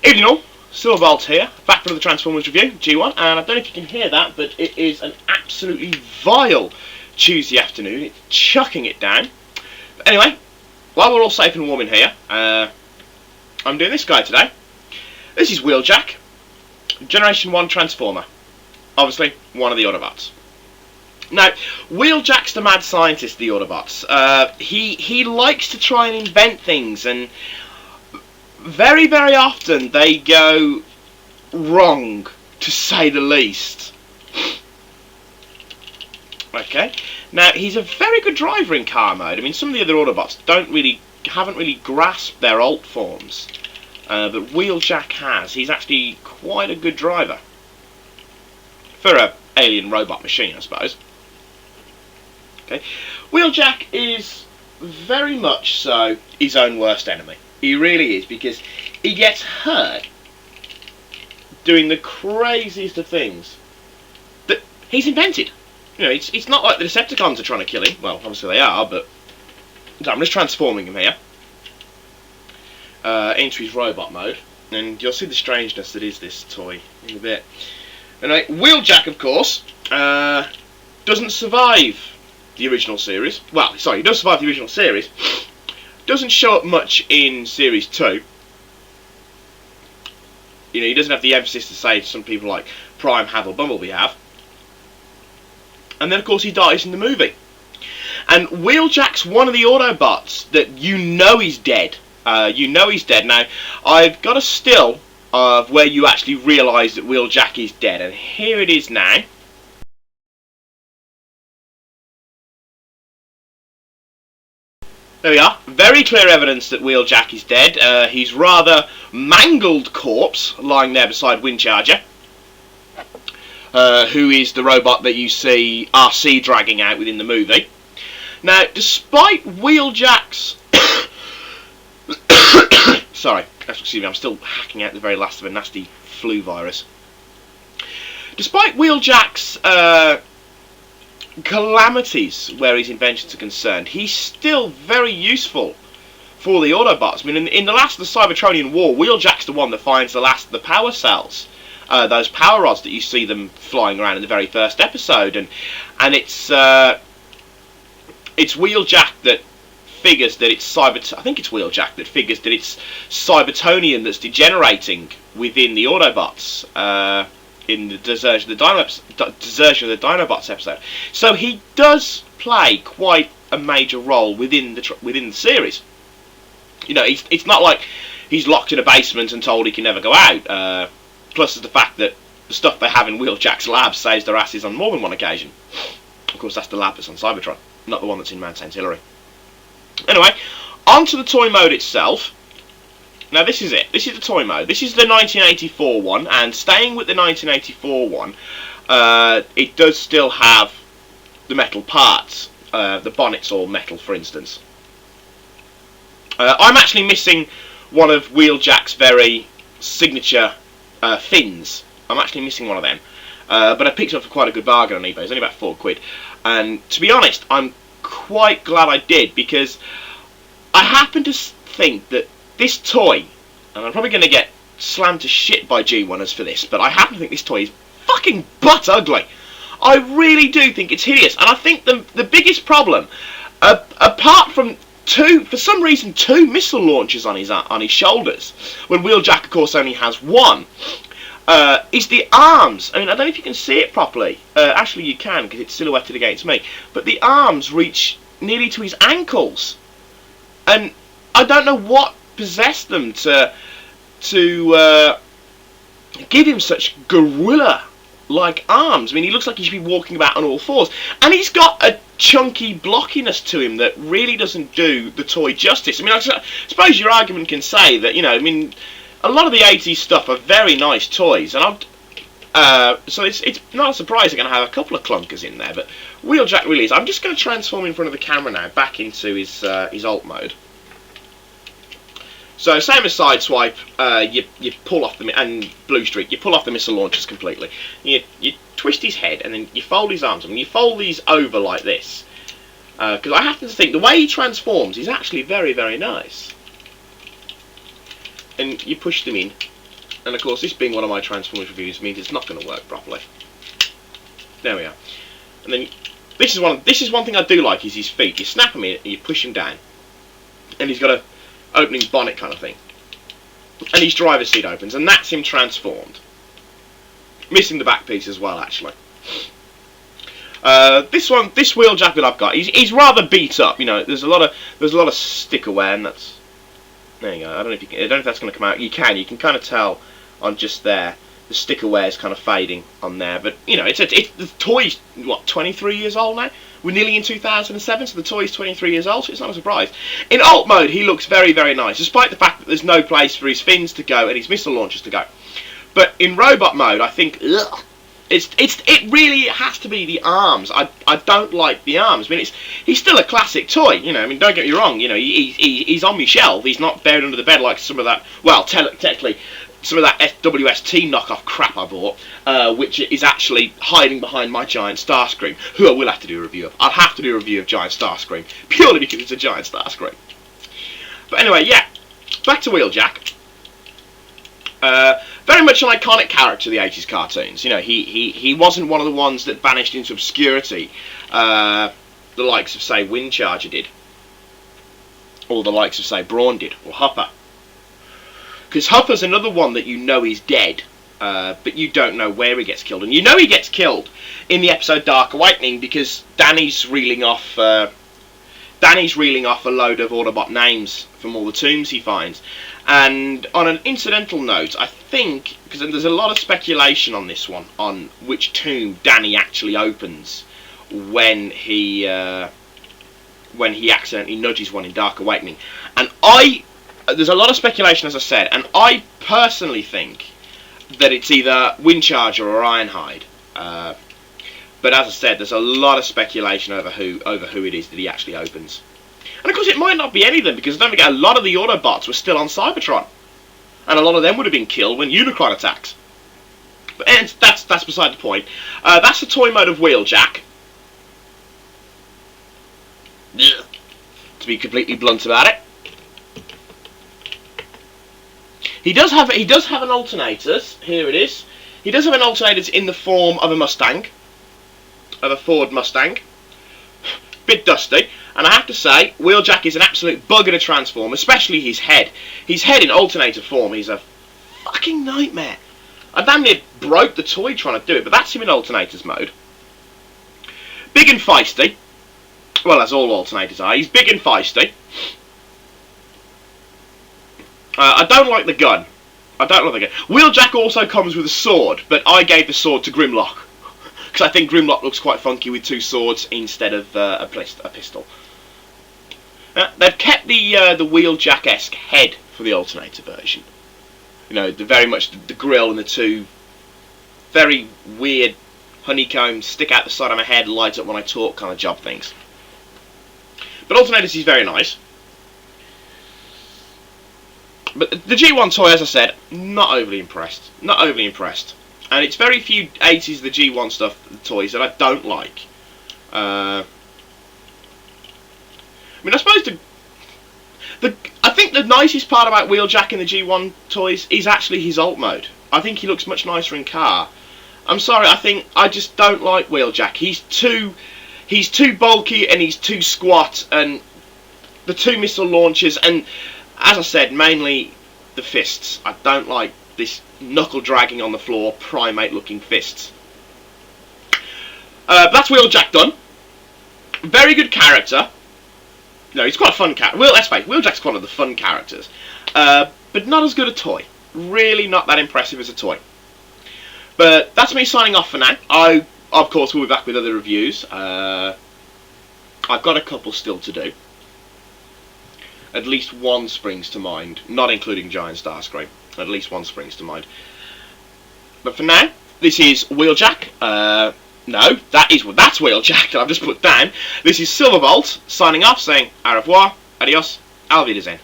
Evening all, Silverbolt here, back for the Transformers review, G1, and I don't know if you can hear that, but it is an absolutely vile Tuesday afternoon. It's chucking it down. But anyway, while we're all safe and warm in here, I'm doing this guy today. This is Wheeljack, Generation 1 Transformer. Obviously, one of the Autobots. Now, Wheeljack's the mad scientist of the Autobots. He likes to try and invent things, and very, very often they go wrong, to say the least. Okay, now he's a very good driver in car mode. I mean, some of the other Autobots haven't really grasped their alt forms, but Wheeljack has. He's actually quite a good driver for a alien robot machine, I suppose. Okay, Wheeljack is very much so his own worst enemy. He really is, because he gets hurt doing the craziest of things that he's invented. You know, it's not like the Decepticons are trying to kill him. Well, obviously they are, but I'm just transforming him here into his robot mode, and you'll see the strangeness that is this toy in a bit. Anyway, Wheeljack, of course, doesn't survive the original series. Well, sorry, he does survive the original series. Doesn't show up much in Series 2. You know, he doesn't have the emphasis to say some people like Prime have or Bumblebee have. And then, of course, he dies in the movie. And Wheeljack's one of the Autobots that you know is dead. You know he's dead. Now, I've got a still of where you actually realise that Wheeljack is dead. And here it is now. There we are. Very clear evidence that Wheeljack is dead. His rather mangled corpse lying there beside Windcharger, who is the robot that you see RC dragging out within the movie. Now, despite Wheeljack's... Sorry, excuse me, I'm still hacking out the very last of a nasty flu virus. Despite Wheeljack's calamities where his inventions are concerned, he's still very useful for the Autobots. I mean, in the last of the Cybertronian War, Wheeljack's the one that finds the last of the power cells, those power rods that you see them flying around in the very first episode, and it's Wheeljack that figures that it's I think it's Wheeljack that figures that it's Cybertronian that's degenerating within the Autobots. In the Desertion of the Dinobots episode, so he does play quite a major role within the series. You know, it's not like he's locked in a basement and told he can never go out. Plus, there's the fact that the stuff they have in Wheeljack's lab saves their asses on more than one occasion. Of course, that's the lab that's on Cybertron, not the one that's in Mount St. Hilary. Anyway, onto the toy mode itself. Now this is it. This is the toy mode. This is the 1984 one, and staying with the 1984 one, it does still have the metal parts. The bonnet's all metal, for instance. I'm actually missing one of Wheeljack's very signature fins. I'm actually missing one of them, but I picked it up for quite a good bargain on eBay. It's only about £4, and to be honest, I'm quite glad I did, because I happen to think that this toy, and I'm probably going to get slammed to shit by G1ers for this, but I happen to think this toy is fucking butt ugly. I really do think it's hideous, and I think the biggest problem, apart from for some reason two missile launchers on his shoulders, when Wheeljack of course only has one, is the arms. I mean, I don't know if you can see it properly. Actually you can, because it's silhouetted against me, but the arms reach nearly to his ankles, and I don't know what possessed them to give him such gorilla-like arms. I mean, he looks like he should be walking about on all fours, and he's got a chunky blockiness to him that really doesn't do the toy justice. I mean, I suppose your argument can say that, you know, I mean, a lot of the 80s stuff are very nice toys, and so it's not a surprise they're going to have a couple of clunkers in there, but Wheeljack really is. I'm just going to transform in front of the camera now, back into his alt mode. So same as Sideswipe, you pull off and Blue Streak, you pull off the missile launchers completely. You twist his head, and then you fold his arms, and you fold these over like this. Because I happen to think the way he transforms is actually very, very nice. And you push them in, And of course, this being one of my Transformers reviews means it's not going to work properly. There we are. And then this is one thing I do like is his feet. You snap him in and you push him down, and he's got a opening bonnet kind of thing. And his driver's seat opens, and that's him transformed. Missing the back piece as well, actually. This wheeljack that I've got, he's rather beat up. You know, there's a lot of sticker wear, and that's. There you go. I don't know if that's going to come out. You can kind of tell on just there. The sticker wear is kind of fading on there, but you know, the toy's what, 23 years old now. We're nearly in 2007, so the toy's 23 years old. So it's not a surprise. In alt mode, he looks very, very nice, despite the fact that there's no place for his fins to go and his missile launchers to go. But in robot mode, I think it really has to be the arms. I don't like the arms. I mean, he's still a classic toy. You know, I mean, don't get me wrong. You know, he's on my shelf. He's not buried under the bed like some of that. Well, technically, some of that WST knockoff crap I bought, which is actually hiding behind my Giant Starscream, who I will have to do a review of. I'll have to do a review of Giant Starscream, purely because it's a Giant Starscream. But anyway, yeah, back to Wheeljack. Very much an iconic character of the 80s cartoons. You know, he wasn't one of the ones that vanished into obscurity, the likes of, say, Windcharger did, or the likes of, say, Brawn did, or Hopper. Because Hopper's another one that you know is dead, but you don't know where he gets killed. And you know he gets killed in the episode Dark Awakening because Danny's reeling off a load of Autobot names from all the tombs he finds. And on an incidental note, I think, because there's a lot of speculation on this one, on which tomb Danny actually opens when he accidentally nudges one in Dark Awakening. And there's a lot of speculation, as I said, and I personally think that it's either Windcharger or Ironhide. But as I said, there's a lot of speculation over who it is that he actually opens. And of course, it might not be any of them, because don't forget, a lot of the Autobots were still on Cybertron, and a lot of them would have been killed when Unicron attacks. But that's beside the point. That's the toy mode of Wheeljack. To be completely blunt about it. He does have an alternators. Here it is. He does have an alternators in the form of a Mustang, of a Ford Mustang. Bit dusty, and I have to say, Wheeljack is an absolute bugger to transform, especially his head. His head in alternator form is a fucking nightmare. I damn near broke the toy trying to do it, but that's him in alternators mode. Big and feisty. Well, as all alternators are. He's big and feisty. I don't like the gun. Wheeljack also comes with a sword, but I gave the sword to Grimlock, because I think Grimlock looks quite funky with two swords instead of a pistol. They've kept the Wheeljack-esque head for the alternator version. You know, very much the grill and the two very weird honeycombs stick out the side of my head, light up when I talk kind of job things. But alternators is very nice. But the G1 toy, as I said, not overly impressed. Not overly impressed. And it's very few 80s the G1 stuff, the toys, that I don't like. I mean, I suppose I think the nicest part about Wheeljack in the G1 toys is actually his alt mode. I think he looks much nicer in car. I'm sorry, I just don't like Wheeljack. He's too bulky and he's too squat, and the two missile launchers, and as I said, mainly the fists. I don't like this knuckle dragging on the floor, primate looking fists. That's Wheeljack done. Very good character. No, he's quite a fun character. Well, let's face it, Wheeljack's one of the fun characters. But not as good a toy. Really not that impressive as a toy. But that's me signing off for now. I, of course, will be back with other reviews. I've got a couple still to do. At least one springs to mind, not including Giant Starscream. At least one springs to mind. But for now, this is Wheeljack. No, that's Wheeljack that I've just put down. This is Silverbolt signing off, saying au revoir, adios, auf Wiedersehen.